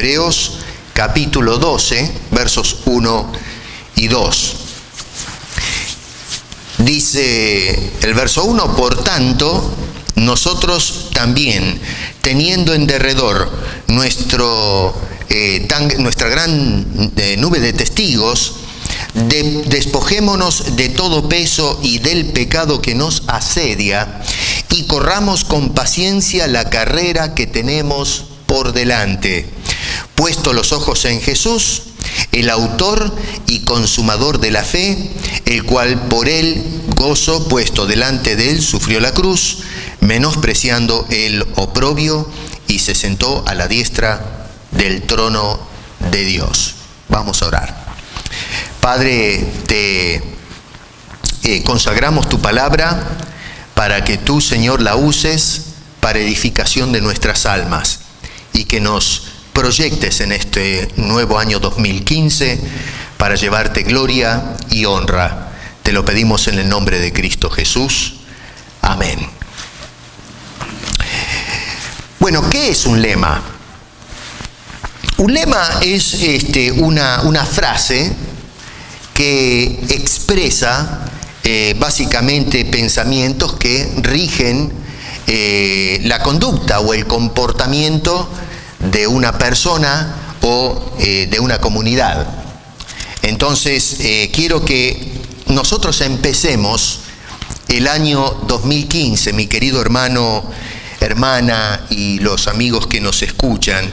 Hebreos capítulo 12, versos 1 y 2. Dice el verso 1, por tanto, nosotros también, teniendo en derredor nuestra gran nube de testigos, despojémonos de todo peso y del pecado que nos asedia y corramos con paciencia la carrera que tenemos por delante, puesto los ojos en Jesús, el autor y consumador de la fe, el cual por el gozo puesto delante de él sufrió la cruz, menospreciando el oprobio, y se sentó a la diestra del trono de Dios. Vamos a orar. Padre, te consagramos tu palabra para que tú, Señor, la uses para edificación de nuestras almas y que nos proyectes en este nuevo año 2015 para llevarte gloria y honra. Te lo pedimos en el nombre de Cristo Jesús. Amén. Bueno, ¿qué es un lema? Un lema es una frase que expresa básicamente pensamientos que rigen la conducta o el comportamiento de una persona o de una comunidad. Entonces, quiero que nosotros empecemos el año 2015, mi querido hermano, hermana y los amigos que nos escuchan,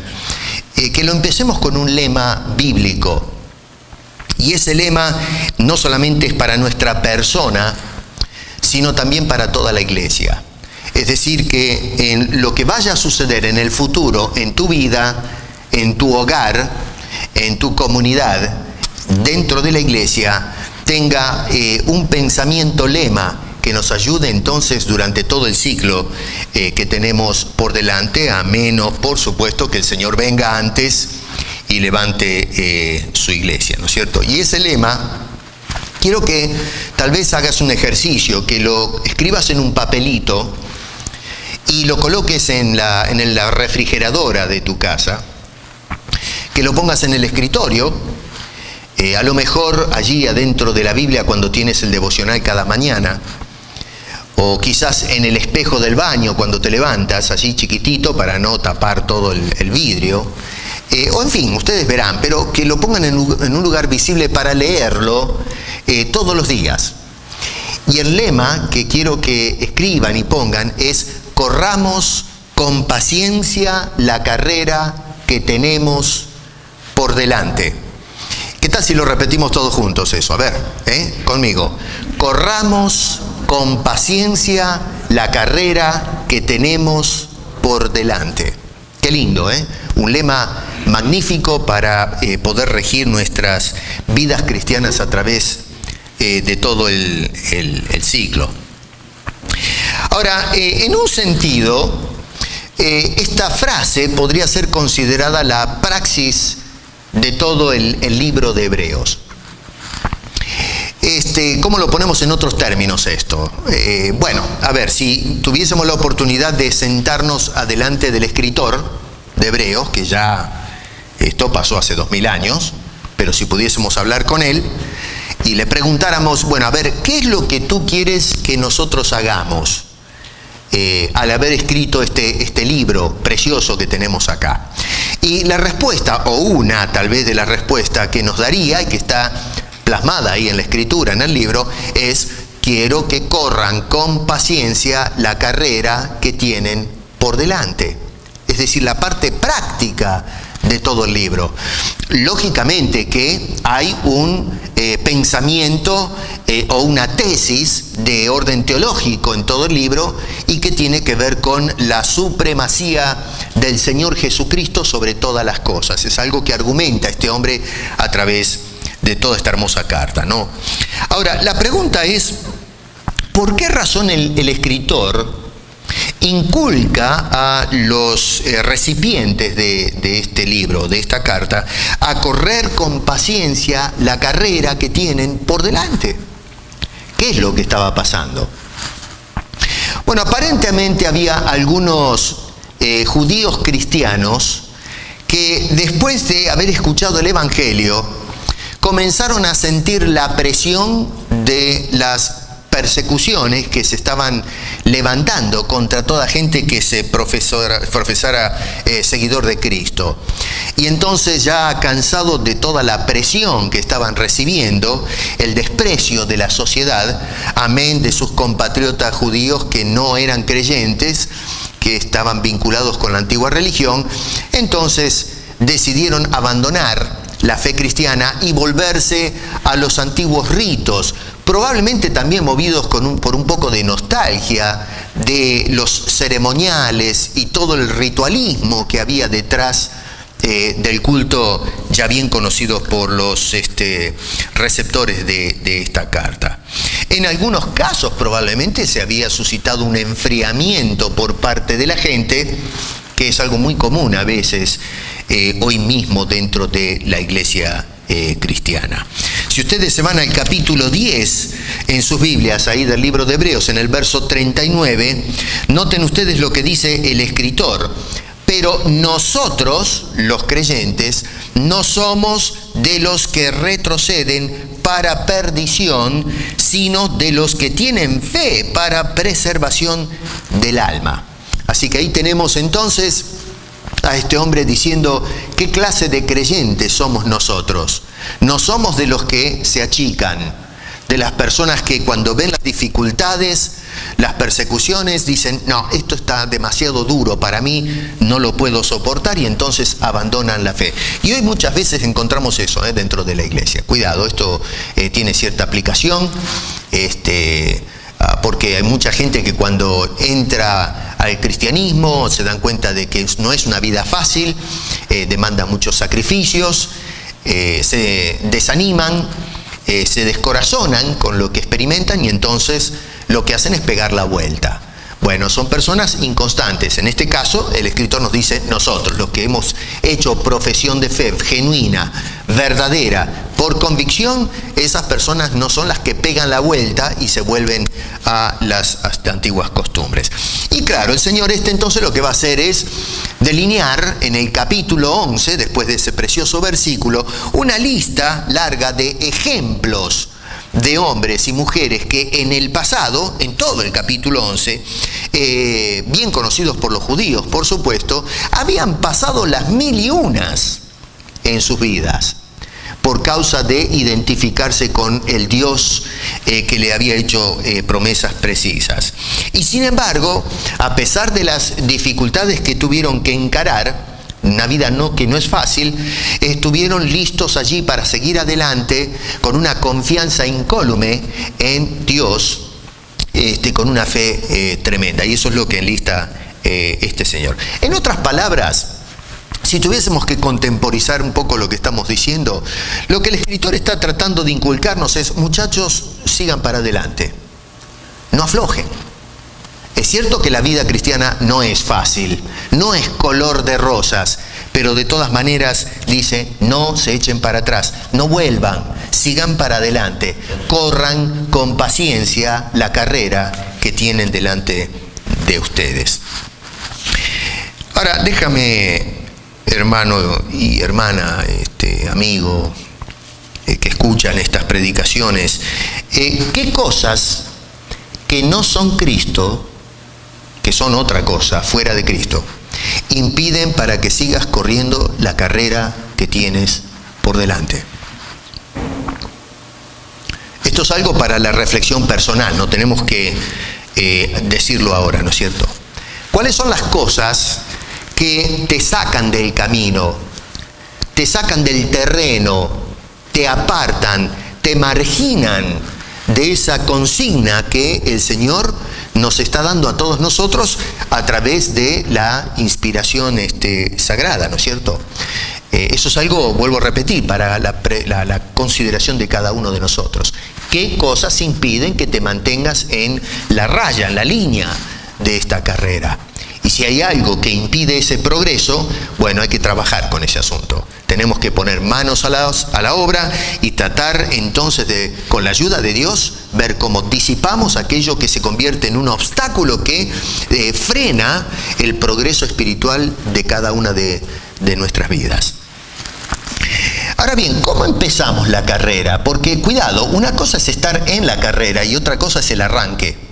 que lo empecemos con un lema bíblico. Y ese lema no solamente es para nuestra persona, sino también para toda la iglesia. Es decir, que en lo que vaya a suceder en el futuro, en tu vida, en tu hogar, en tu comunidad, dentro de la iglesia, tenga un pensamiento lema que nos ayude entonces durante todo el ciclo que tenemos por delante, a menos, por supuesto, que el Señor venga antes y levante su iglesia, ¿no es cierto? Y ese lema, quiero que tal vez hagas un ejercicio, que lo escribas en un papelito y lo coloques en la refrigeradora de tu casa, que lo pongas en el escritorio, a lo mejor allí adentro de la Biblia cuando tienes el devocional cada mañana, o quizás en el espejo del baño cuando te levantas, así chiquitito para no tapar todo el vidrio, o en fin, ustedes verán, pero que lo pongan en un lugar visible para leerlo todos los días. Y el lema que quiero que escriban y pongan es: corramos con paciencia la carrera que tenemos por delante. ¿Qué tal si lo repetimos todos juntos eso? A ver, conmigo. Corramos con paciencia la carrera que tenemos por delante. Qué lindo, ¿eh? Un lema magnífico para poder regir nuestras vidas cristianas a través de todo el ciclo. Ahora, en un sentido, esta frase podría ser considerada la praxis de todo el libro de Hebreos. ¿Cómo lo ponemos en otros términos esto? Bueno, a ver, si tuviésemos la oportunidad de sentarnos adelante del escritor de Hebreos, que ya esto pasó hace 2000 años, pero si pudiésemos hablar con él y le preguntáramos, bueno, a ver, ¿qué es lo que tú quieres que nosotros hagamos al haber escrito este libro precioso que tenemos acá? Y la respuesta, o una tal vez de la respuesta que nos daría y que está plasmada ahí en la escritura, en el libro, es: quiero que corran con paciencia la carrera que tienen por delante. Es decir, la parte práctica de todo el libro. Lógicamente que hay un pensamiento o una tesis de orden teológico en todo el libro y que tiene que ver con la supremacía del Señor Jesucristo sobre todas las cosas. Es algo que argumenta este hombre a través de toda esta hermosa carta, ¿no? Ahora, la pregunta es: ¿por qué razón el escritor inculca a los recipientes de este libro, de esta carta, a correr con paciencia la carrera que tienen por delante? ¿Qué es lo que estaba pasando? Bueno, aparentemente había algunos judíos cristianos que después de haber escuchado el Evangelio, comenzaron a sentir la presión de las persecuciones que se estaban levantando contra toda gente que se profesara seguidor de Cristo. Y entonces, ya cansado de toda la presión que estaban recibiendo, el desprecio de la sociedad, amén de sus compatriotas judíos que no eran creyentes, que estaban vinculados con la antigua religión, entonces decidieron abandonar la fe cristiana y volverse a los antiguos ritos, probablemente también movidos por un poco de nostalgia de los ceremoniales y todo el ritualismo que había detrás del culto ya bien conocido por los receptores de esta carta. En algunos casos probablemente se había suscitado un enfriamiento por parte de la gente, que es algo muy común a veces hoy mismo dentro de la iglesia cristiana. Si ustedes se van al capítulo 10 en sus Biblias, ahí del libro de Hebreos, en el verso 39, noten ustedes lo que dice el escritor. Pero nosotros, los creyentes, no somos de los que retroceden para perdición, sino de los que tienen fe para preservación del alma. Así que ahí tenemos entonces a este hombre diciendo, ¿qué clase de creyentes somos nosotros? No somos de los que se achican, de las personas que cuando ven las dificultades, las persecuciones, dicen, no, esto está demasiado duro para mí, no lo puedo soportar, y entonces abandonan la fe. Y hoy muchas veces encontramos eso dentro de la iglesia. Cuidado, esto tiene cierta aplicación, porque hay mucha gente que cuando entra al cristianismo se dan cuenta de que no es una vida fácil, demanda muchos sacrificios, se desaniman, se descorazonan con lo que experimentan y entonces lo que hacen es pegar la vuelta. Bueno, son personas inconstantes. En este caso, el escritor nos dice, nosotros, los que hemos hecho profesión de fe genuina, verdadera, por convicción, esas personas no son las que pegan la vuelta y se vuelven a las antiguas costumbres. Y claro, el Señor entonces lo que va a hacer es delinear en el capítulo 11, después de ese precioso versículo, una lista larga de ejemplos de hombres y mujeres que en el pasado, en todo el capítulo 11, bien conocidos por los judíos, por supuesto, habían pasado las 1001 en sus vidas por causa de identificarse con el Dios que le había hecho promesas precisas. Y sin embargo, a pesar de las dificultades que tuvieron que encarar, una vida que no es fácil, estuvieron listos allí para seguir adelante con una confianza incólume en Dios, con una fe tremenda. Y eso es lo que enlista este señor. En otras palabras, si tuviésemos que contemporizar un poco lo que estamos diciendo, lo que el escritor está tratando de inculcarnos es, muchachos, sigan para adelante, no aflojen. Es cierto que la vida cristiana no es fácil, no es color de rosas, pero de todas maneras dice, no se echen para atrás, no vuelvan, sigan para adelante, corran con paciencia la carrera que tienen delante de ustedes. Ahora, déjame, hermano y hermana, amigo, que escuchan estas predicaciones, ¿qué cosas que no son Cristo, que son otra cosa, fuera de Cristo, impiden para que sigas corriendo la carrera que tienes por delante? Esto es algo para la reflexión personal, no tenemos que decirlo ahora, ¿no es cierto? ¿Cuáles son las cosas que te sacan del camino, te sacan del terreno, te apartan, te marginan de esa consigna que el Señor nos está dando a todos nosotros a través de la inspiración sagrada, ¿no es cierto? Eso es algo, vuelvo a repetir, para la consideración de cada uno de nosotros. ¿Qué cosas impiden que te mantengas en la raya, en la línea de esta carrera? Y si hay algo que impide ese progreso, bueno, hay que trabajar con ese asunto. Tenemos que poner manos a la obra y tratar entonces de, con la ayuda de Dios, ver cómo disipamos aquello que se convierte en un obstáculo que frena el progreso espiritual de cada una de nuestras vidas. Ahora bien, ¿cómo empezamos la carrera? Porque, cuidado, una cosa es estar en la carrera y otra cosa es el arranque.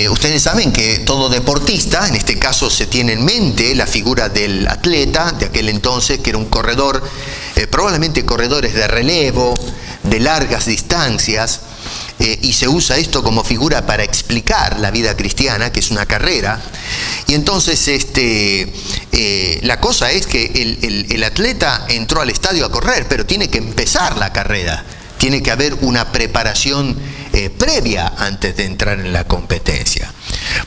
Ustedes saben que todo deportista, en este caso se tiene en mente la figura del atleta de aquel entonces, que era un corredor, probablemente corredores de relevo, de largas distancias, y se usa esto como figura para explicar la vida cristiana, que es una carrera. Y entonces la cosa es que el atleta entró al estadio a correr, pero tiene que empezar la carrera. Tiene que haber una preparación previa antes de entrar en la competencia.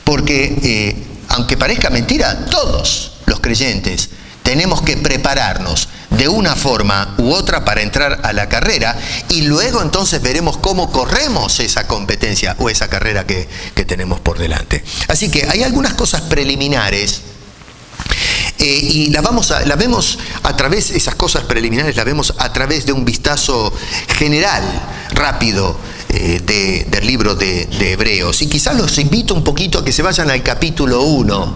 Porque, aunque parezca mentira, todos los creyentes tenemos que prepararnos de una forma u otra para entrar a la carrera, y luego entonces veremos cómo corremos esa competencia o esa carrera que tenemos por delante. Así que hay algunas cosas preliminares. Y la vemos a través, esas cosas preliminares las vemos a través de un vistazo general, rápido, del libro de Hebreos. Y quizás los invito un poquito a que se vayan al capítulo 1,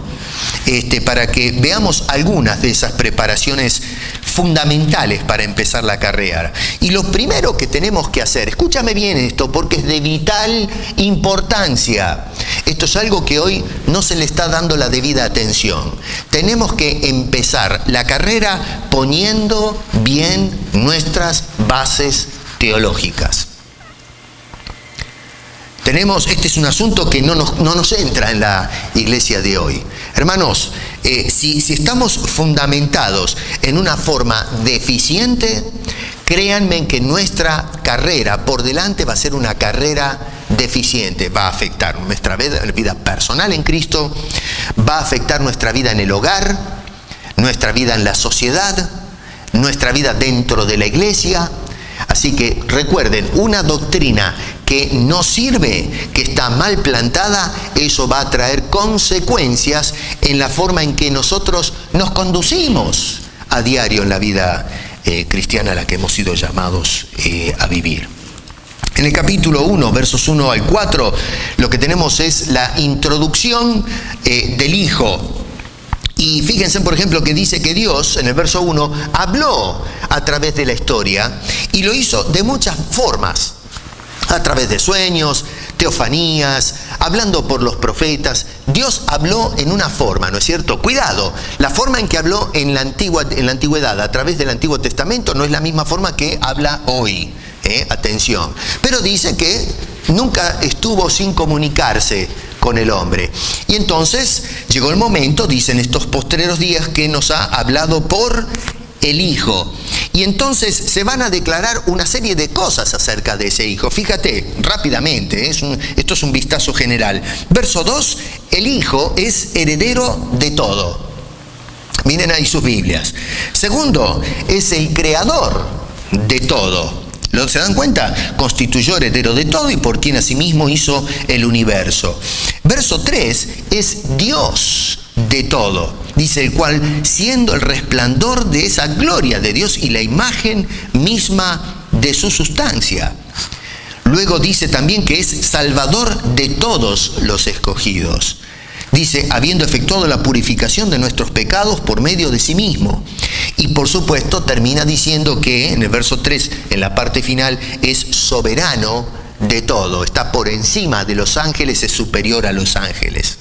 para que veamos algunas de esas preparaciones fundamentales para empezar la carrera. Y lo primero que tenemos que hacer, escúchame bien esto, porque es de vital importancia. Esto es algo que hoy no se le está dando la debida atención. Tenemos que empezar la carrera poniendo bien nuestras bases teológicas. Este es un asunto que no nos entra en la iglesia de hoy. Hermanos, si estamos fundamentados en una forma deficiente, créanme que nuestra carrera por delante va a ser una carrera deficiente. Va a afectar nuestra vida personal en Cristo, va a afectar nuestra vida en el hogar, nuestra vida en la sociedad, nuestra vida dentro de la iglesia. Así que recuerden, una doctrina que no sirve, que está mal plantada, eso va a traer consecuencias en la forma en que nosotros nos conducimos a diario en la vida cristiana a la que hemos sido llamados a vivir. En el capítulo 1, versos 1 al 4, lo que tenemos es la introducción del Hijo. Y fíjense, por ejemplo, que dice que Dios, en el verso 1, habló a través de la historia y lo hizo de muchas formas. A través de sueños, teofanías, hablando por los profetas. Dios habló en una forma, ¿no es cierto? Cuidado, la forma en que habló en la antigüedad, a través del Antiguo Testamento, no es la misma forma que habla hoy. Atención. Pero dice que nunca estuvo sin comunicarse con el hombre. Y entonces llegó el momento, dicen estos postreros días, que nos ha hablado por el Hijo. Y entonces se van a declarar una serie de cosas acerca de ese Hijo. Fíjate, rápidamente, esto es un vistazo general. Verso 2, el Hijo es heredero de todo. Miren ahí sus Biblias. Segundo, es el creador de todo. ¿Se dan cuenta? Constituyó heredero de todo y por quien asimismo hizo el universo. Verso 3, es Dios de todo. Dice, el cual, siendo el resplandor de esa gloria de Dios y la imagen misma de su sustancia. Luego dice también que es salvador de todos los escogidos. Dice, habiendo efectuado la purificación de nuestros pecados por medio de sí mismo. Y por supuesto termina diciendo que en el verso 3, en la parte final, es soberano de todo. Está por encima de los ángeles, es superior a los ángeles.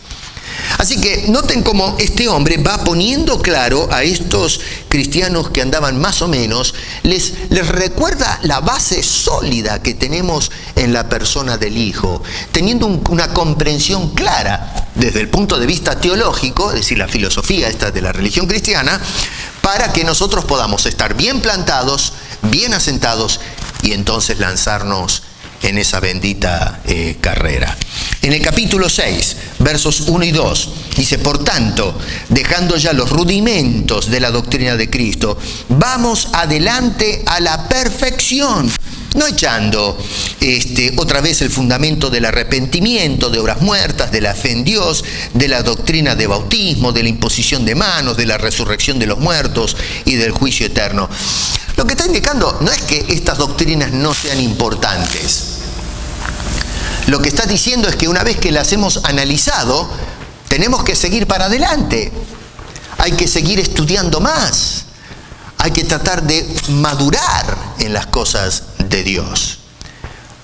Así que noten cómo este hombre va poniendo claro a estos cristianos que andaban más o menos, les recuerda la base sólida que tenemos en la persona del Hijo, teniendo una comprensión clara desde el punto de vista teológico, es decir, la filosofía esta de la religión cristiana, para que nosotros podamos estar bien plantados, bien asentados y entonces lanzarnos en esa bendita carrera. En el capítulo 6, versos 1 y 2, dice, por tanto, dejando ya los rudimentos de la doctrina de Cristo, vamos adelante a la perfección, no echando otra vez el fundamento del arrepentimiento, de obras muertas, de la fe en Dios, de la doctrina de bautismo, de la imposición de manos, de la resurrección de los muertos y del juicio eterno. Lo que está indicando no es que estas doctrinas no sean importantes. Lo que está diciendo es que una vez que las hemos analizado, tenemos que seguir para adelante. Hay que seguir estudiando más. Hay que tratar de madurar en las cosas de Dios.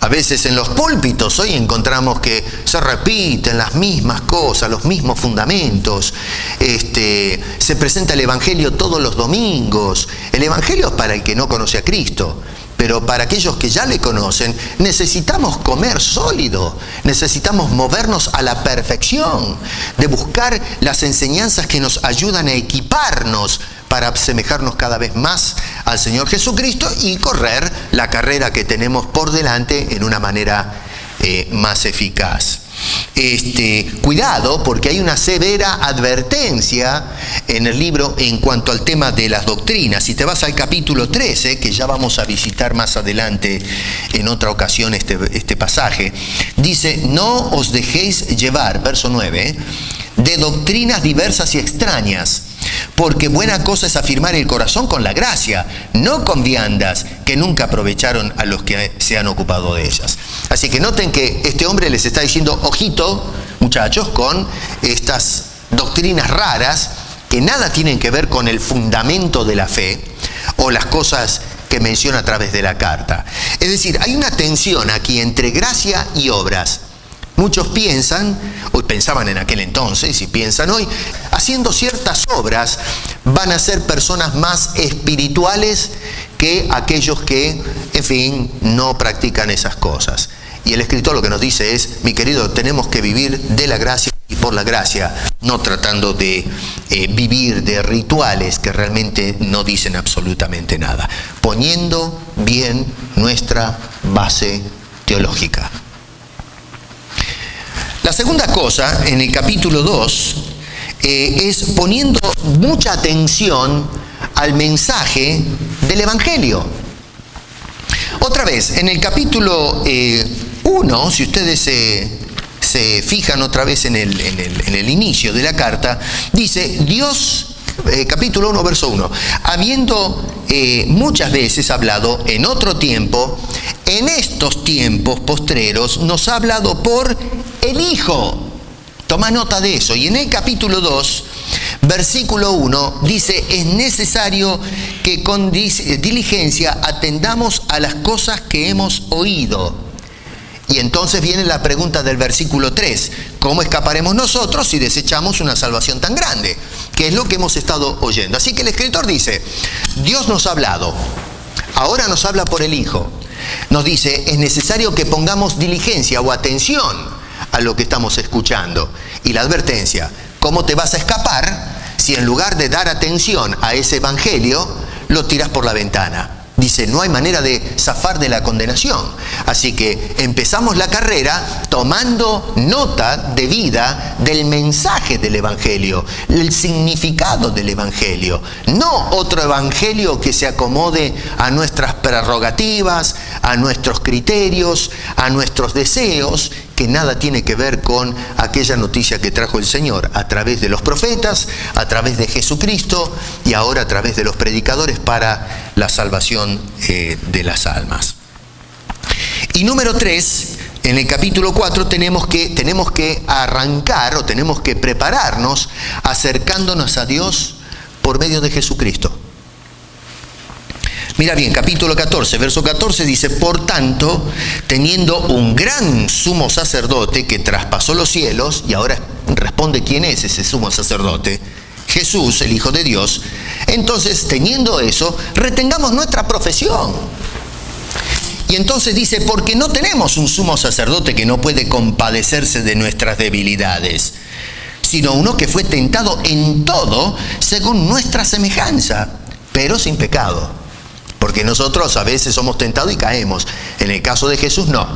A veces en los púlpitos hoy encontramos que se repiten las mismas cosas, los mismos fundamentos. Se presenta el Evangelio todos los domingos. El Evangelio es para el que no conoce a Cristo. Pero para aquellos que ya le conocen, necesitamos comer sólido, necesitamos movernos a la perfección, de buscar las enseñanzas que nos ayudan a equiparnos para asemejarnos cada vez más al Señor Jesucristo y correr la carrera que tenemos por delante en una manera más eficaz. Cuidado, porque hay una severa advertencia en el libro en cuanto al tema de las doctrinas. Si te vas al capítulo 13, que ya vamos a visitar más adelante en otra ocasión este pasaje, dice: no os dejéis llevar, verso 9, de doctrinas diversas y extrañas, porque buena cosa es afirmar el corazón con la gracia, no con viandas que nunca aprovecharon a los que se han ocupado de ellas. Así que noten que este hombre les está diciendo: ojito, muchachos, con estas doctrinas raras que nada tienen que ver con el fundamento de la fe o las cosas que menciona a través de la carta. Es decir, hay una tensión aquí entre gracia y obras. Muchos piensan, o pensaban en aquel entonces y piensan hoy, haciendo ciertas obras van a ser personas más espirituales que aquellos que, en fin, no practican esas cosas. Y el escritor lo que nos dice es: mi querido, tenemos que vivir de la gracia y por la gracia, no tratando de vivir de rituales que realmente no dicen absolutamente nada, poniendo bien nuestra base teológica. La segunda cosa, en el capítulo 2, es poniendo mucha atención al mensaje del Evangelio. Otra vez, en el capítulo 1, si ustedes se fijan otra vez en el inicio de la carta, dice: Dios, capítulo 1, verso 1, habiendo muchas veces hablado en otro tiempo, en estos tiempos postreros nos ha hablado por el Hijo. Toma nota de eso. Y en el capítulo 2, versículo 1, dice: es necesario que con diligencia atendamos a las cosas que hemos oído. Y entonces viene la pregunta del versículo 3. ¿Cómo escaparemos nosotros si desechamos una salvación tan grande? Que es lo que hemos estado oyendo. Así que el escritor dice: Dios nos ha hablado. Ahora nos habla por el Hijo. Nos dice: es necesario que pongamos diligencia o atención a lo que estamos escuchando. Y la advertencia: ¿cómo te vas a escapar si en lugar de dar atención a ese evangelio, lo tiras por la ventana? Dice: no hay manera de zafar de la condenación. Así que empezamos la carrera tomando nota debida del mensaje del Evangelio, el significado del Evangelio. No otro Evangelio que se acomode a nuestras prerrogativas, a nuestros criterios, a nuestros deseos, que nada tiene que ver con aquella noticia que trajo el Señor a través de los profetas, a través de Jesucristo y ahora a través de los predicadores para la salvación de las almas. Y número 3, en el capítulo 4 tenemos que arrancar o tenemos que prepararnos acercándonos a Dios por medio de Jesucristo. Mira bien, capítulo 14, verso 14 dice: por tanto, teniendo un gran sumo sacerdote que traspasó los cielos, y ahora responde quién es ese sumo sacerdote: Jesús, el Hijo de Dios. Entonces, teniendo eso, retengamos nuestra profesión. Y entonces dice: porque no tenemos un sumo sacerdote que no puede compadecerse de nuestras debilidades, sino uno que fue tentado en todo según nuestra semejanza, pero sin pecado. Porque nosotros a veces somos tentados y caemos. En el caso de Jesús, no.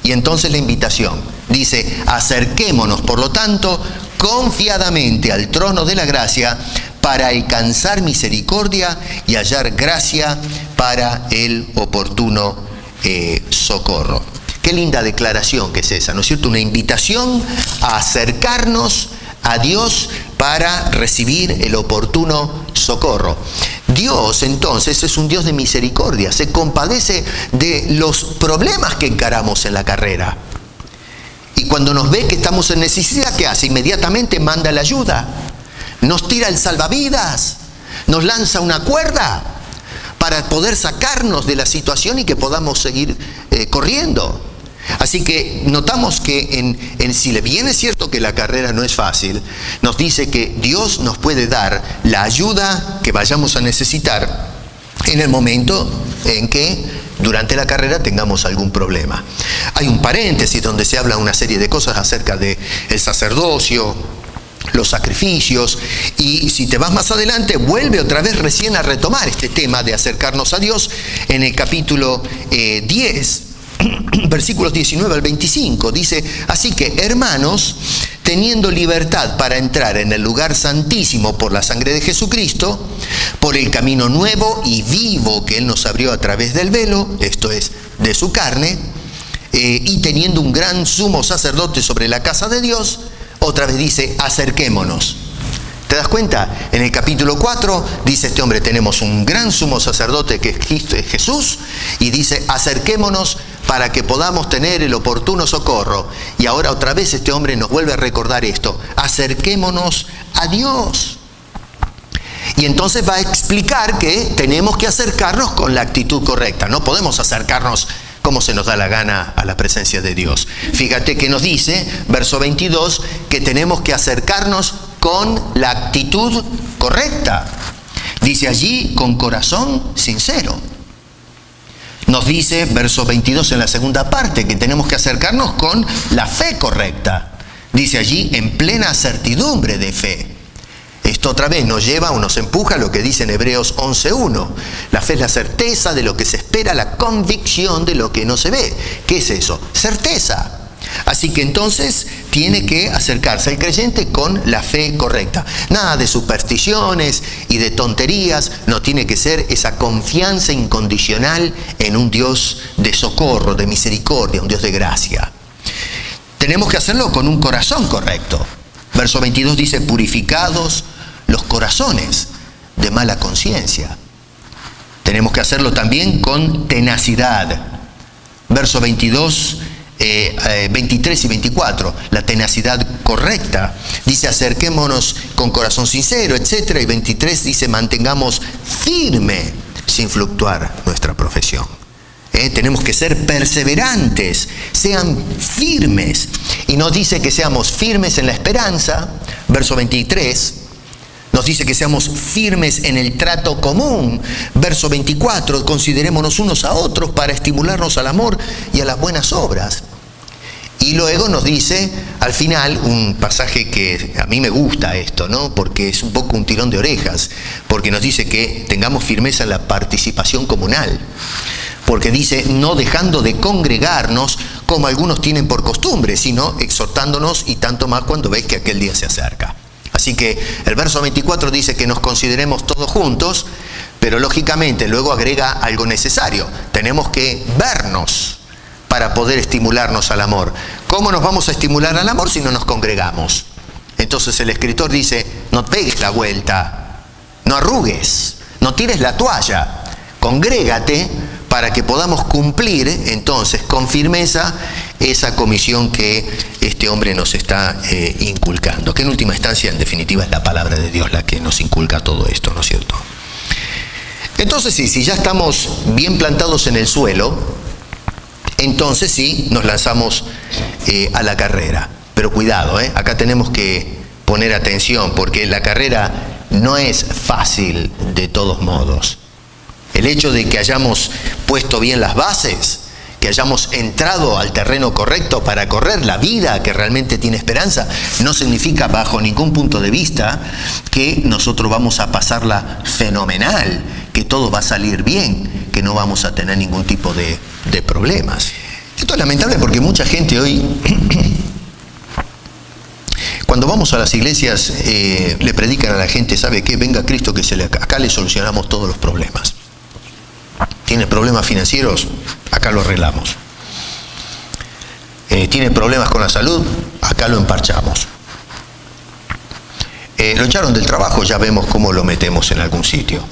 Y entonces la invitación dice: acerquémonos, por lo tanto, confiadamente al trono de la gracia para alcanzar misericordia y hallar gracia para el oportuno socorro. Qué linda declaración que es esa, ¿no es cierto? Una invitación a acercarnos a Dios para recibir el oportuno socorro. Dios entonces es un Dios de misericordia, se compadece de los problemas que encaramos en la carrera. Y cuando nos ve que estamos en necesidad, ¿qué hace? Inmediatamente manda la ayuda, nos tira el salvavidas, nos lanza una cuerda para poder sacarnos de la situación y que podamos seguir corriendo. Así que notamos que si bien es cierto que la carrera no es fácil, nos dice que Dios nos puede dar la ayuda que vayamos a necesitar en el momento en que durante la carrera tengamos algún problema. Hay un paréntesis donde se habla una serie de cosas acerca del sacerdocio, los sacrificios, y si te vas más adelante, vuelve otra vez recién a retomar este tema de acercarnos a Dios en el capítulo 10, versículos 19 al 25, dice: así que, hermanos, teniendo libertad para entrar en el lugar santísimo por la sangre de Jesucristo, por el camino nuevo y vivo que Él nos abrió a través del velo, esto es, de su carne, y teniendo un gran sumo sacerdote sobre la casa de Dios, otra vez dice: acerquémonos. ¿Te das cuenta? En el capítulo 4 dice este hombre: tenemos un gran sumo sacerdote que es Jesús, y dice: acerquémonos para que podamos tener el oportuno socorro. Y ahora otra vez este hombre nos vuelve a recordar esto: acerquémonos a Dios. Y entonces va a explicar que tenemos que acercarnos con la actitud correcta. No podemos acercarnos como se nos da la gana a la presencia de Dios. Fíjate que nos dice, verso 22, que tenemos que acercarnos con la actitud correcta. Dice allí: con corazón sincero. Nos dice, verso 22 en la segunda parte, que tenemos que acercarnos con la fe correcta. Dice allí: en plena certidumbre de fe. Esto otra vez nos lleva o nos empuja a lo que dice en Hebreos 11:1. La fe es la certeza de lo que se espera, la convicción de lo que no se ve. ¿Qué es eso? Certeza. Así que entonces tiene que acercarse al creyente con la fe correcta. Nada de supersticiones y de tonterías, no, tiene que ser esa confianza incondicional en un Dios de socorro, de misericordia, un Dios de gracia. Tenemos que hacerlo con un corazón correcto. Verso 22 dice: purificados los corazones de mala conciencia. Tenemos que hacerlo también con tenacidad. Verso 22, 23 y 24, la tenacidad correcta. Dice: acerquémonos con corazón sincero, etc. Y 23 dice: mantengamos firme sin fluctuar nuestra profesión. Tenemos que ser perseverantes, sean firmes. Y nos dice que seamos firmes en la esperanza. Verso 23 nos dice que seamos firmes en el trato común. Verso 24, considerémonos unos a otros para estimularnos al amor y a las buenas obras. Y luego nos dice al final un pasaje que a mí me gusta esto, ¿no? Porque es un poco un tirón de orejas, porque nos dice que tengamos firmeza en la participación comunal. Porque dice: no dejando de congregarnos como algunos tienen por costumbre, sino exhortándonos, y tanto más cuando veis que aquel día se acerca. Así que el verso 24 dice que nos consideremos todos juntos, pero lógicamente luego agrega algo necesario: tenemos que vernos para poder estimularnos al amor. ¿Cómo nos vamos a estimular al amor si no nos congregamos? Entonces el escritor dice: no pegues la vuelta, no arrugues, no tires la toalla, congrégate para que podamos cumplir entonces con firmeza esa comisión que este hombre nos está inculcando, que en última instancia, en definitiva, es la palabra de Dios la que nos inculca todo esto, ¿no es cierto? Entonces sí, si ya estamos bien plantados en el suelo, entonces sí, nos lanzamos a la carrera. Pero cuidado, acá tenemos que poner atención, porque la carrera no es fácil de todos modos. El hecho de que hayamos puesto bien las bases, que hayamos entrado al terreno correcto para correr la vida que realmente tiene esperanza, no significa bajo ningún punto de vista que nosotros vamos a pasarla fenomenal, que todo va a salir bien, que no vamos a tener ningún tipo de problemas. Esto es lamentable porque mucha gente hoy, cuando vamos a las iglesias, le predican a la gente: ¿sabe qué? Venga Cristo, que acá le solucionamos todos los problemas. ¿Tiene problemas financieros? acá lo arreglamos. Tiene problemas con la salud, acá lo emparchamos. Lo echaron del trabajo, ya vemos cómo lo metemos en algún sitio.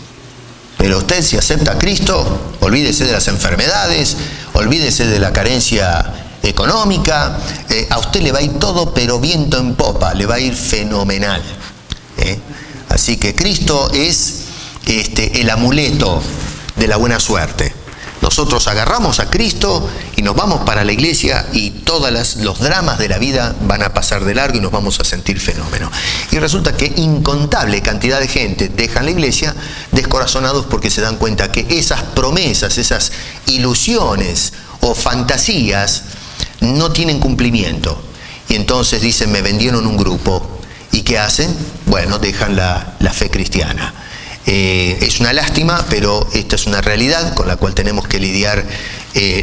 Pero usted, si acepta a Cristo, olvídese de las enfermedades, olvídese de la carencia económica, a usted le va a ir todo pero viento en popa, le va a ir fenomenal. Así que Cristo es el amuleto de la buena suerte. Nosotros agarramos a Cristo y nos vamos para la iglesia y todos los dramas de la vida van a pasar de largo y nos vamos a sentir fenómeno. Y resulta que incontable cantidad de gente dejan la iglesia descorazonados porque se dan cuenta que esas promesas, esas ilusiones o fantasías no tienen cumplimiento. Y entonces dicen, me vendieron un grupo. ¿Y qué hacen? Bueno, dejan la fe cristiana. Es una lástima, pero esta es una realidad con la cual tenemos que lidiar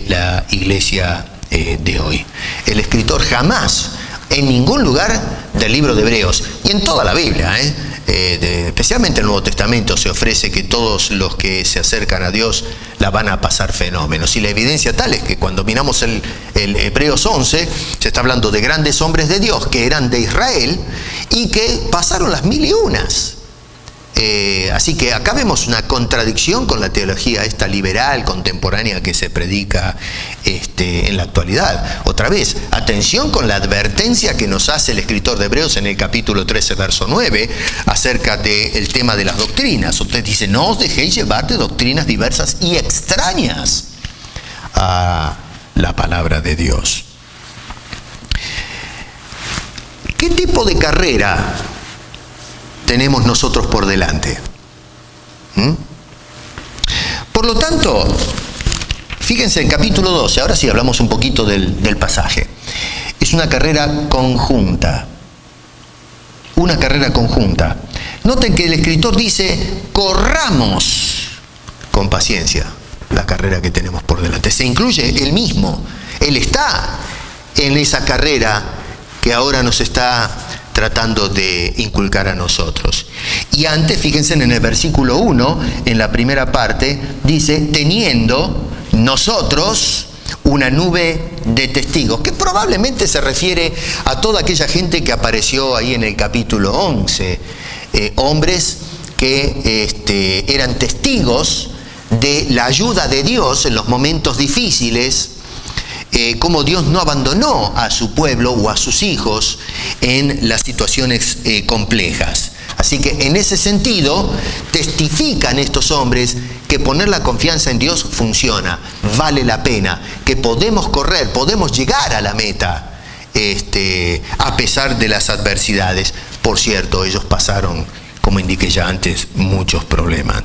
la iglesia de hoy. El escritor jamás, en ningún lugar del libro de Hebreos, y en toda la Biblia, especialmente en el Nuevo Testamento, se ofrece que todos los que se acercan a Dios la van a pasar fenómenos. Y la evidencia tal es que cuando miramos el Hebreos 11, se está hablando de grandes hombres de Dios que eran de Israel y que pasaron las 1001. Así que acá vemos una contradicción con la teología esta liberal, contemporánea que se predica en la actualidad. Otra vez, atención con la advertencia que nos hace el escritor de Hebreos en el capítulo 13, verso 9, acerca del tema de las doctrinas. Usted dice, no os dejéis llevar de doctrinas diversas y extrañas a la palabra de Dios. ¿Qué tipo de carrera tenemos nosotros por delante? Por lo tanto, fíjense el capítulo 12, ahora sí hablamos un poquito del pasaje. Es una carrera conjunta. Una carrera conjunta. Noten que el escritor dice, corramos con paciencia la carrera que tenemos por delante. Se incluye él mismo. Él está en esa carrera que ahora nos está tratando de inculcar a nosotros. Y antes, fíjense en el versículo 1, en la primera parte, dice, teniendo nosotros una nube de testigos, que probablemente se refiere a toda aquella gente que apareció ahí en el capítulo 11, hombres que eran testigos de la ayuda de Dios en los momentos difíciles, cómo Dios no abandonó a su pueblo o a sus hijos en las situaciones complejas. Así que en ese sentido testifican estos hombres que poner la confianza en Dios funciona, vale la pena, que podemos correr, podemos llegar a la meta a pesar de las adversidades. Por cierto, ellos pasaron, como indiqué ya antes, muchos problemas.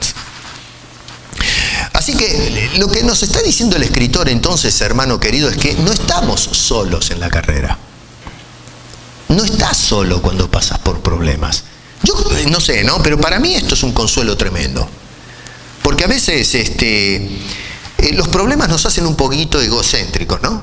Así que lo que nos está diciendo el escritor entonces, hermano querido, es que no estamos solos en la carrera. No estás solo cuando pasas por problemas. Yo no sé, ¿no? Pero para mí esto es un consuelo tremendo. Porque a veces los problemas nos hacen un poquito egocéntricos, ¿no?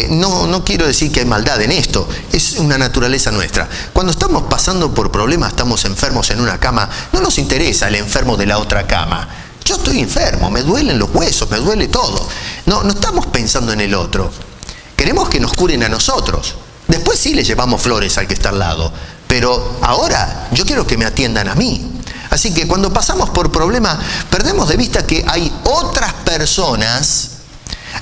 No quiero decir que hay maldad en esto, es una naturaleza nuestra. Cuando estamos pasando por problemas, estamos enfermos en una cama, no nos interesa el enfermo de la otra cama. Yo estoy enfermo, me duelen los huesos, me duele todo. No estamos pensando en el otro. Queremos que nos curen a nosotros. Después sí le llevamos flores al que está al lado. Pero ahora yo quiero que me atiendan a mí. Así que cuando pasamos por problemas, perdemos de vista que hay otras personas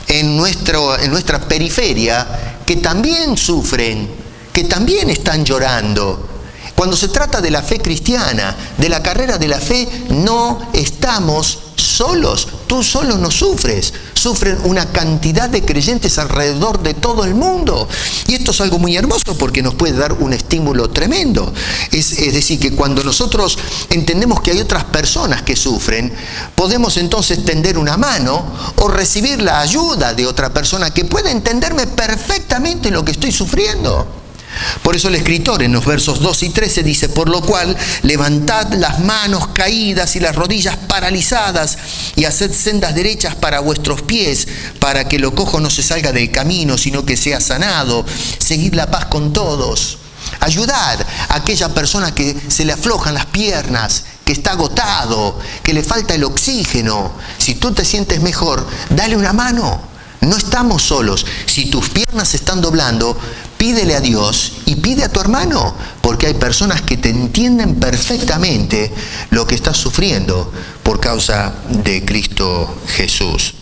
en nuestra periferia que también sufren, que también están llorando. Cuando se trata de la fe cristiana, de la carrera de la fe, no estamos solos. Tú solo no sufres. Sufren una cantidad de creyentes alrededor de todo el mundo. Y esto es algo muy hermoso porque nos puede dar un estímulo tremendo. Es decir, que cuando nosotros entendemos que hay otras personas que sufren, podemos entonces tender una mano o recibir la ayuda de otra persona que puede entenderme perfectamente lo que estoy sufriendo. Por eso el escritor en los versos 2 y 13 dice, por lo cual levantad las manos caídas y las rodillas paralizadas y haced sendas derechas para vuestros pies, para que lo cojo no se salga del camino, sino que sea sanado. Seguid la paz con todos. Ayudad a aquella persona que se le aflojan las piernas, que está agotado, que le falta el oxígeno, si tú te sientes mejor, dale una mano. No estamos solos. Si tus piernas están doblando, pídele a Dios y pide a tu hermano, porque hay personas que te entienden perfectamente lo que estás sufriendo por causa de Cristo Jesús.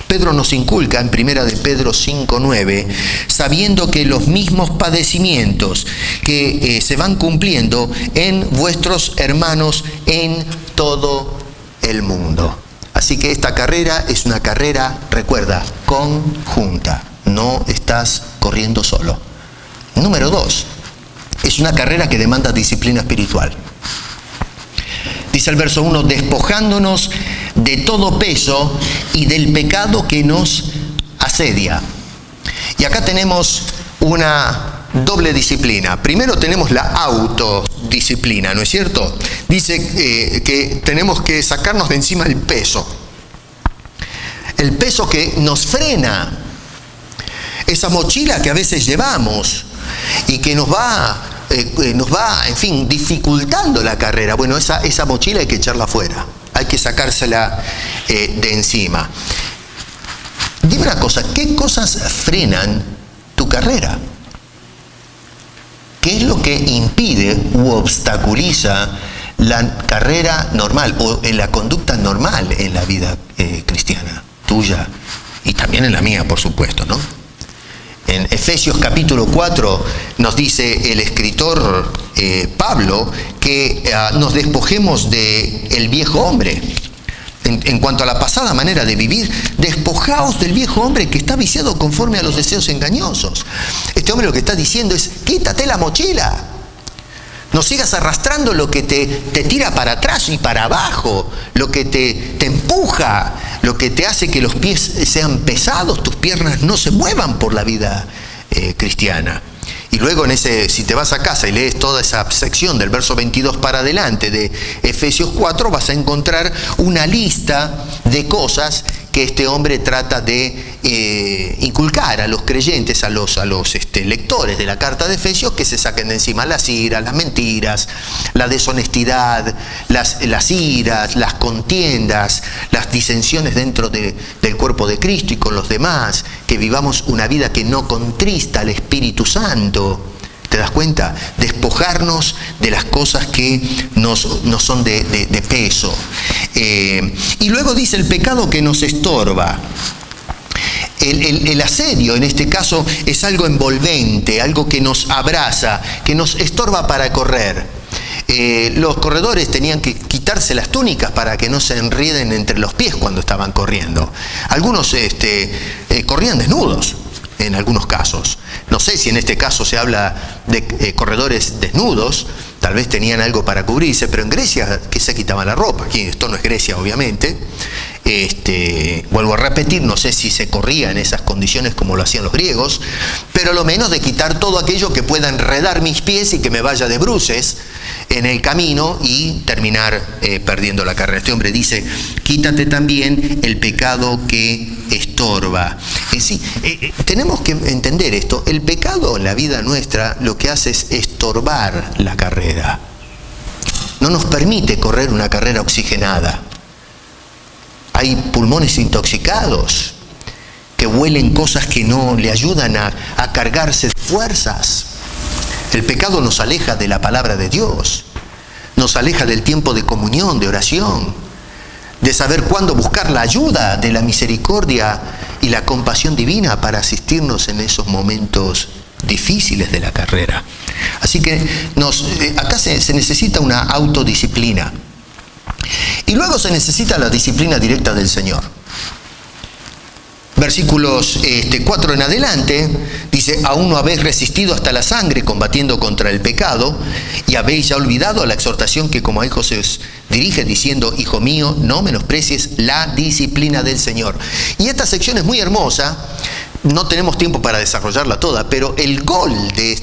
Pedro nos inculca en 1 de Pedro 5:9, sabiendo que los mismos padecimientos que se van cumpliendo en vuestros hermanos en todo el mundo. Así que esta carrera es una carrera, recuerda, conjunta. No estás corriendo solo. Número 2, es una carrera que demanda disciplina espiritual. Dice el verso 1, despojándonos de todo peso y del pecado que nos asedia. Y acá tenemos una doble disciplina. Primero tenemos la autodisciplina, ¿no es cierto? Dice que tenemos que sacarnos de encima el peso. El peso que nos frena. Esa mochila que a veces llevamos y que nos va, en fin, dificultando la carrera. Bueno, esa mochila hay que echarla afuera. Hay que sacársela de encima. Dime una cosa, ¿qué cosas frenan tu carrera? ¿Qué es lo que impide u obstaculiza la carrera normal o en la conducta normal en la vida cristiana, tuya y también en la mía, por supuesto, ¿no? En Efesios capítulo 4 nos dice el escritor Pablo que nos despojemos del viejo hombre. En cuanto a la pasada manera de vivir, despojaos del viejo hombre que está viciado conforme a los deseos engañosos. Este hombre lo que está diciendo es, quítate la mochila. No sigas arrastrando lo que te tira para atrás y para abajo, lo que te empuja, lo que te hace que los pies sean pesados, tus piernas no se muevan por la vida cristiana. Y luego si te vas a casa y lees toda esa sección del verso 22 para adelante de Efesios 4, vas a encontrar una lista de cosas que este hombre trata de inculcar a los creyentes, a los lectores de la carta de Efesios, que se saquen de encima las iras, las mentiras, la deshonestidad, las iras, las contiendas, las disensiones dentro del cuerpo de Cristo y con los demás, que vivamos una vida que no contrista al Espíritu Santo. ¿Te das cuenta? Despojarnos de las cosas que nos son de peso. Y luego dice el pecado que nos estorba. El asedio en este caso es algo envolvente, algo que nos abraza, que nos estorba para correr. Los corredores tenían que quitarse las túnicas para que no se enrieden entre los pies cuando estaban corriendo. Algunos corrían desnudos en algunos casos. No sé si en este caso se habla de corredores desnudos, tal vez tenían algo para cubrirse, pero en Grecia que se quitaban la ropa. Aquí esto no es Grecia, obviamente. Vuelvo a repetir, no sé si se corría en esas condiciones como lo hacían los griegos, pero lo menos de quitar todo aquello que pueda enredar mis pies y que me vaya de bruces en el camino y terminar perdiendo la carrera. Este hombre dice, quítate también el pecado que estorba. Tenemos que entender esto. El pecado en la vida nuestra lo que hace es estorbar la carrera. No nos permite correr una carrera oxigenada. Hay pulmones intoxicados que huelen cosas que no le ayudan a cargarse de fuerzas. El pecado nos aleja de la palabra de Dios, nos aleja del tiempo de comunión, de oración, de saber cuándo buscar la ayuda de la misericordia y la compasión divina para asistirnos en esos momentos difíciles de la carrera. Así que acá se necesita una autodisciplina. Y luego se necesita la disciplina directa del Señor. Versículos 4 en adelante, dice, aún no habéis resistido hasta la sangre combatiendo contra el pecado, y habéis ya olvidado la exhortación que como a hijos se os dirige, diciendo, hijo mío, no menosprecies la disciplina del Señor. Y esta sección es muy hermosa, no tenemos tiempo para desarrollarla toda, pero el gol de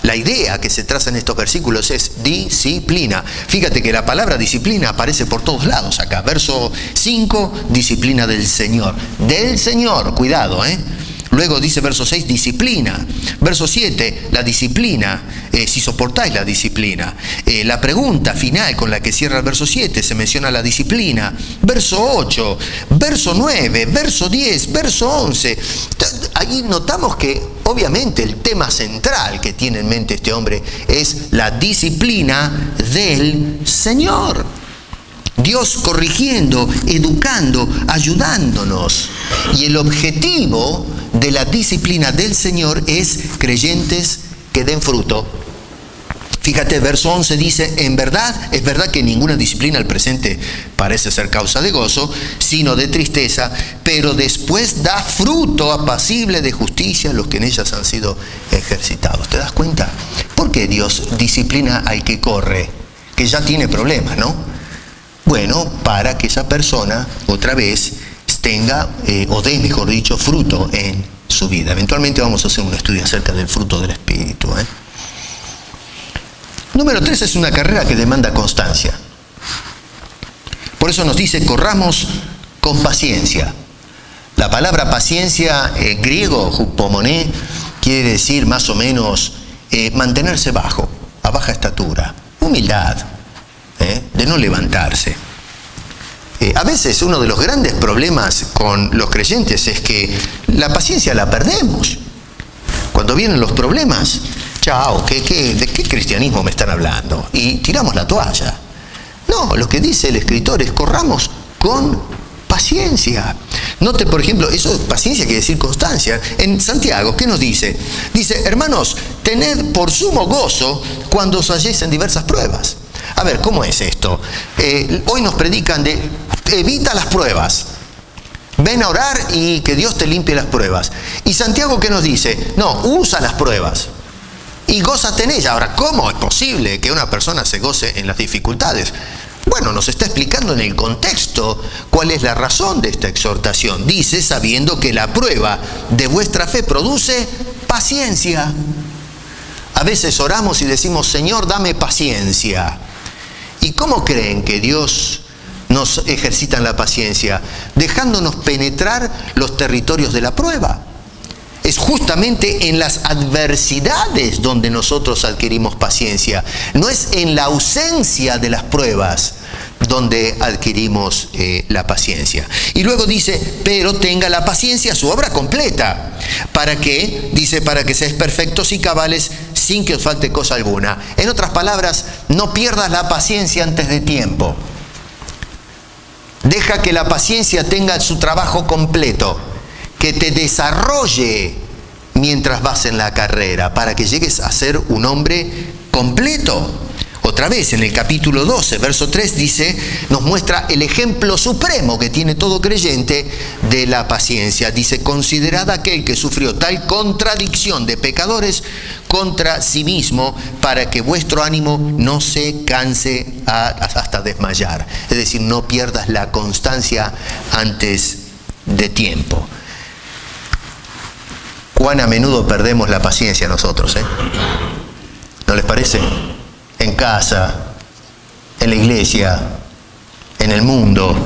la idea que se traza en estos versículos es disciplina. Fíjate que la palabra disciplina aparece por todos lados acá. Verso 5, disciplina del Señor. Del Señor, cuidado, Luego dice verso 6, disciplina. Verso 7, la disciplina, si soportáis la disciplina. La pregunta final con la que cierra el verso 7, se menciona la disciplina. Verso 8, verso 9, verso 10, verso 11. Ahí notamos que obviamente el tema central que tiene en mente este hombre es la disciplina del Señor. Dios corrigiendo, educando, ayudándonos. Y el objetivo de la disciplina del Señor es creyentes que den fruto. Fíjate, verso 11 dice, es verdad que ninguna disciplina al presente parece ser causa de gozo, sino de tristeza, pero después da fruto apacible de justicia a los que en ellas han sido ejercitados. ¿Te das cuenta? ¿Por qué Dios disciplina al que corre, que ya tiene problemas, no? Bueno, para que esa persona otra vez tenga, o dé, mejor dicho, fruto en su vida. Eventualmente vamos a hacer un estudio acerca del fruto del Espíritu. Número 3 es una carrera que demanda constancia. Por eso nos dice, corramos con paciencia. La palabra paciencia, griego, hupomoné, quiere decir más o menos mantenerse bajo, a baja estatura, humildad, de no levantarse. A veces uno de los grandes problemas con los creyentes es que la paciencia la perdemos. Cuando vienen los problemas, chao, ¿de qué cristianismo me están hablando? Y tiramos la toalla. No, lo que dice el escritor es corramos con paciencia. Note, por ejemplo, eso, paciencia quiere decir constancia. En Santiago, ¿qué nos dice? Dice, hermanos, tened por sumo gozo cuando os halléis en diversas pruebas. A ver, ¿cómo es esto? Hoy nos predican de evita las pruebas. Ven a orar y que Dios te limpie las pruebas. Y Santiago, ¿qué nos dice? No, usa las pruebas y gózate en ellas. Ahora, ¿cómo es posible que una persona se goce en las dificultades? Bueno, nos está explicando en el contexto cuál es la razón de esta exhortación. Dice, sabiendo que la prueba de vuestra fe produce paciencia. A veces oramos y decimos, Señor, dame paciencia. ¿Y cómo creen que Dios nos ejercita en la paciencia? Dejándonos penetrar los territorios de la prueba. Es justamente en las adversidades donde nosotros adquirimos paciencia. No es en la ausencia de las pruebas donde adquirimos la paciencia. Y luego dice, pero tenga la paciencia su obra completa. ¿Para qué? Dice, para que seáis perfectos y cabales sin que os falte cosa alguna. En otras palabras, no pierdas la paciencia antes de tiempo. Deja que la paciencia tenga su trabajo completo, que te desarrolle mientras vas en la carrera, para que llegues a ser un hombre completo. Otra vez, en el capítulo 12, verso 3, dice, nos muestra el ejemplo supremo que tiene todo creyente de la paciencia. Dice, considerad aquel que sufrió tal contradicción de pecadores contra sí mismo, para que vuestro ánimo no se canse hasta desmayar. Es decir, no pierdas la constancia antes de tiempo. Cuán a menudo perdemos la paciencia nosotros, ¿no les parece? En casa, en la iglesia, en el mundo.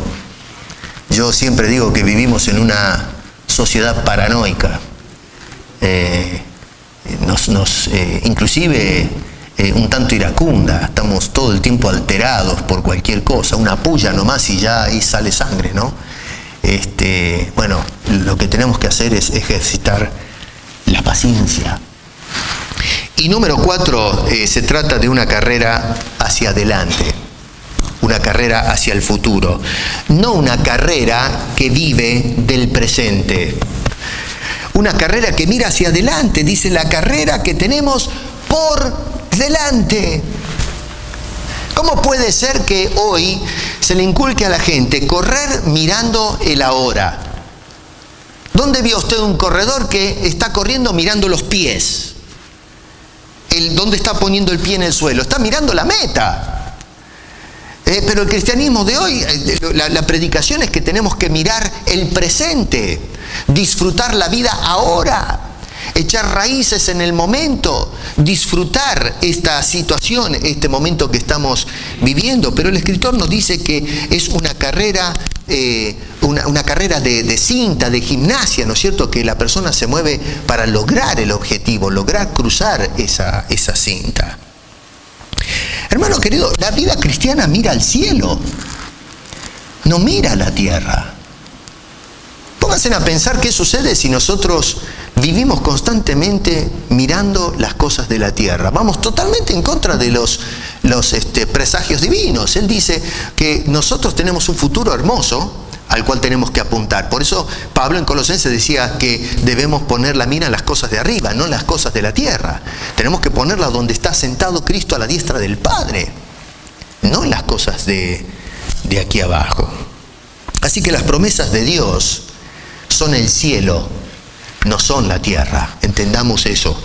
Yo siempre digo que vivimos en una sociedad paranoica. Inclusive un tanto iracunda. Estamos todo el tiempo alterados por cualquier cosa. Una puya nomás y ya ahí sale sangre, ¿no? Bueno, lo que tenemos que hacer es ejercitar la paciencia. Y número 4, se trata de una carrera hacia adelante, una carrera hacia el futuro, no una carrera que vive del presente, una carrera que mira hacia adelante, dice la carrera que tenemos por delante. ¿Cómo puede ser que hoy se le inculque a la gente correr mirando el ahora? ¿Dónde vio usted un corredor que está corriendo mirando los pies? ¿Dónde está poniendo el pie en el suelo? Está mirando la meta. Pero el cristianismo de hoy, la predicación es que tenemos que mirar el presente, disfrutar la vida ahora. echar raíces en el momento, disfrutar esta situación, este momento que estamos viviendo. Pero el escritor nos dice que es una carrera, una carrera de cinta, de gimnasia, ¿no es cierto? Que la persona se mueve para lograr el objetivo, lograr cruzar esa cinta. Hermano querido, la vida cristiana mira al cielo, no mira a la tierra. Pónganse a pensar qué sucede si nosotros vivimos constantemente mirando las cosas de la tierra. Vamos totalmente en contra de los presagios divinos. Él dice que nosotros tenemos un futuro hermoso al cual tenemos que apuntar. Por eso Pablo en Colosenses decía que debemos poner la mira en las cosas de arriba, no en las cosas de la tierra. Tenemos que ponerla donde está sentado Cristo a la diestra del Padre, no en las cosas de aquí abajo. Así que las promesas de Dios son el cielo, no son la tierra. Entendamos eso.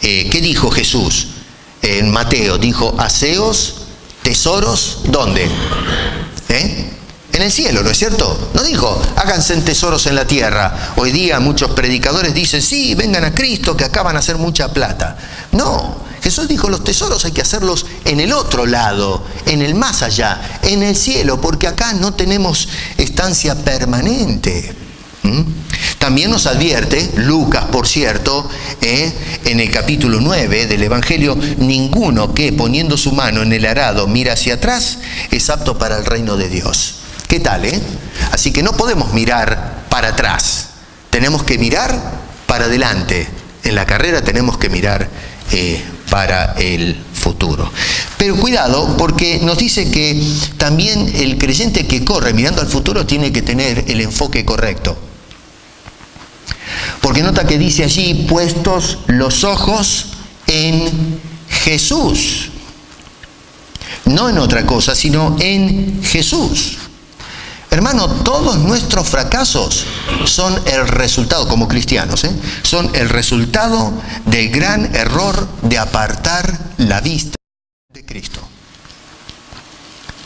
¿Qué dijo Jesús? En Mateo dijo, haceos tesoros, ¿dónde? En el cielo, ¿no es cierto? No dijo, háganse tesoros en la tierra. Hoy día muchos predicadores dicen, sí, vengan a Cristo que acá van a hacer mucha plata. No, Jesús dijo, los tesoros hay que hacerlos en el otro lado, en el más allá, en el cielo, porque acá no tenemos estancia permanente. También nos advierte, Lucas por cierto, en el capítulo 9 del Evangelio, ninguno que poniendo su mano en el arado mira hacia atrás es apto para el reino de Dios. ¿Qué tal, Así que no podemos mirar para atrás, tenemos que mirar para adelante. En la carrera tenemos que mirar para el futuro. Pero cuidado, porque nos dice que también el creyente que corre mirando al futuro tiene que tener el enfoque correcto. Porque nota que dice allí, puestos los ojos en Jesús. No en otra cosa, sino en Jesús. Hermano, todos nuestros fracasos son el resultado, como cristianos, son el resultado del gran error de apartar la vista de Cristo.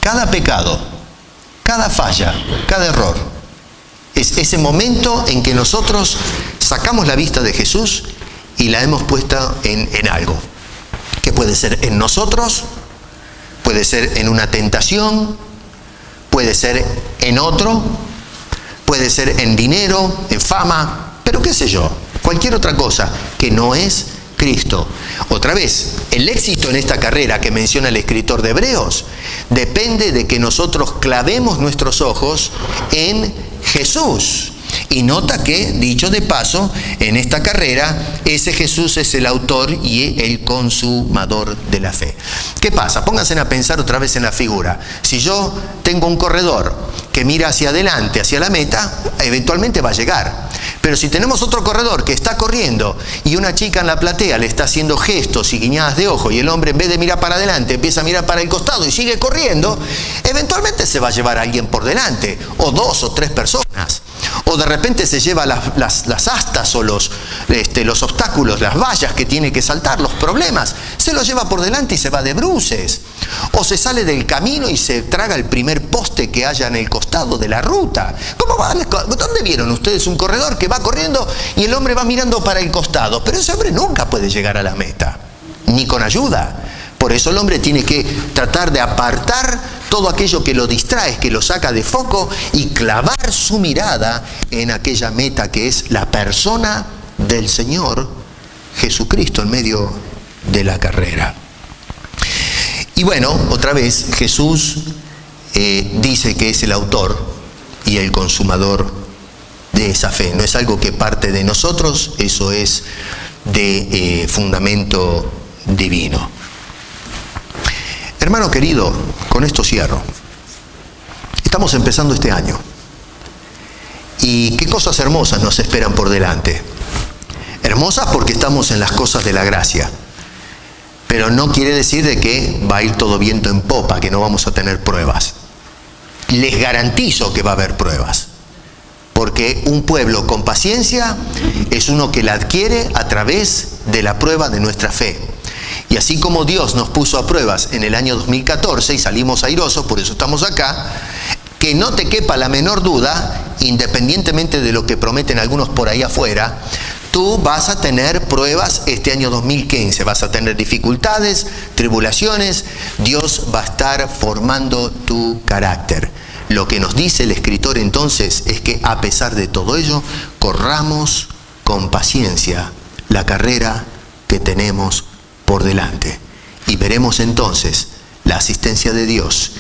Cada pecado, cada falla, cada error, es ese momento en que nosotros sacamos la vista de Jesús y la hemos puesto en algo. Que puede ser en nosotros, puede ser en una tentación, puede ser en otro, puede ser en dinero, en fama, pero qué sé yo, cualquier otra cosa que no es Cristo. Otra vez, el éxito en esta carrera que menciona el escritor de Hebreos depende de que nosotros clavemos nuestros ojos en Jesús. Y nota que, dicho de paso, en esta carrera, ese Jesús es el autor y el consumador de la fe. ¿Qué pasa? Pónganse a pensar otra vez en la figura. Si yo tengo un corredor que mira hacia adelante, hacia la meta, eventualmente va a llegar. Pero si tenemos otro corredor que está corriendo y una chica en la platea le está haciendo gestos y guiñadas de ojo y el hombre en vez de mirar para adelante empieza a mirar para el costado y sigue corriendo, eventualmente se va a llevar a alguien por delante, o dos o tres personas. O de repente se lleva las astas o los obstáculos, las vallas que tiene que saltar, los problemas, se los lleva por delante y se va de bruces. O se sale del camino y se traga el primer poste que haya en el costado de la ruta. ¿Dónde vieron ustedes un corredor que va corriendo y el hombre va mirando para el costado? Pero ese hombre nunca puede llegar a la meta, ni con ayuda. Por eso el hombre tiene que tratar de apartar todo aquello que lo distrae, que lo saca de foco y clavar su mirada en aquella meta que es la persona del Señor Jesucristo en medio de la carrera. Y bueno, otra vez Jesús dice que es el autor y el consumador de esa fe. No es algo que parte de nosotros, eso es de fundamento divino. Hermano querido, con esto cierro. Estamos empezando este año. Y qué cosas hermosas nos esperan por delante. Hermosas porque estamos en las cosas de la gracia. Pero no quiere decir de que va a ir todo viento en popa, que no vamos a tener pruebas. Les garantizo que va a haber pruebas. Porque un pueblo con paciencia es uno que la adquiere a través de la prueba de nuestra fe. Y así como Dios nos puso a pruebas en el año 2014 y salimos airosos, por eso estamos acá, que no te quepa la menor duda, independientemente de lo que prometen algunos por ahí afuera, Tú vas a tener pruebas este año 2015, vas a tener dificultades, tribulaciones. Dios va a estar formando tu carácter. Lo que nos dice el escritor entonces es que a pesar de todo ello, corramos con paciencia la carrera que tenemos por delante. Y veremos entonces la asistencia de Dios,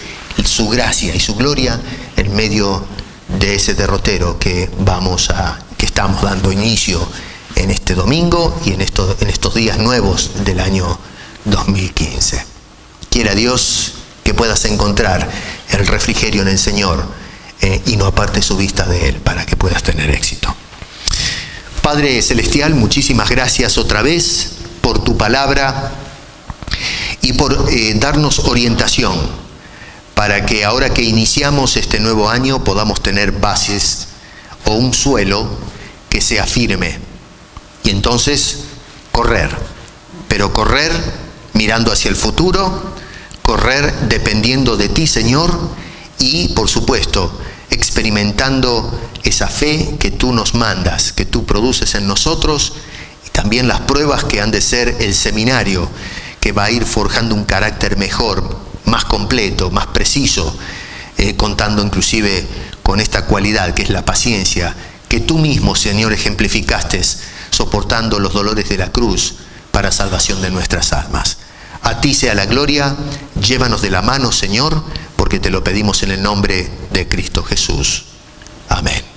su gracia y su gloria en medio de ese derrotero que estamos dando inicio en este domingo y en estos días nuevos del año 2015. Quiera Dios que puedas encontrar el refrigerio en el Señor y no apartes su vista de Él para que puedas tener éxito. Padre Celestial, muchísimas gracias otra vez por tu palabra y por darnos orientación para que ahora que iniciamos este nuevo año podamos tener bases o un suelo que sea firme y entonces correr, pero correr mirando hacia el futuro, correr dependiendo de ti, Señor, y por supuesto experimentando esa fe que tú nos mandas, que tú produces en nosotros, y también las pruebas que han de ser el seminario que va a ir forjando un carácter mejor, más completo, más preciso, contando inclusive con esta cualidad que es la paciencia, que tú mismo, Señor, ejemplificaste soportando los dolores de la cruz para salvación de nuestras almas. A ti sea la gloria, llévanos de la mano, Señor, porque te lo pedimos en el nombre de Cristo Jesús. Amén.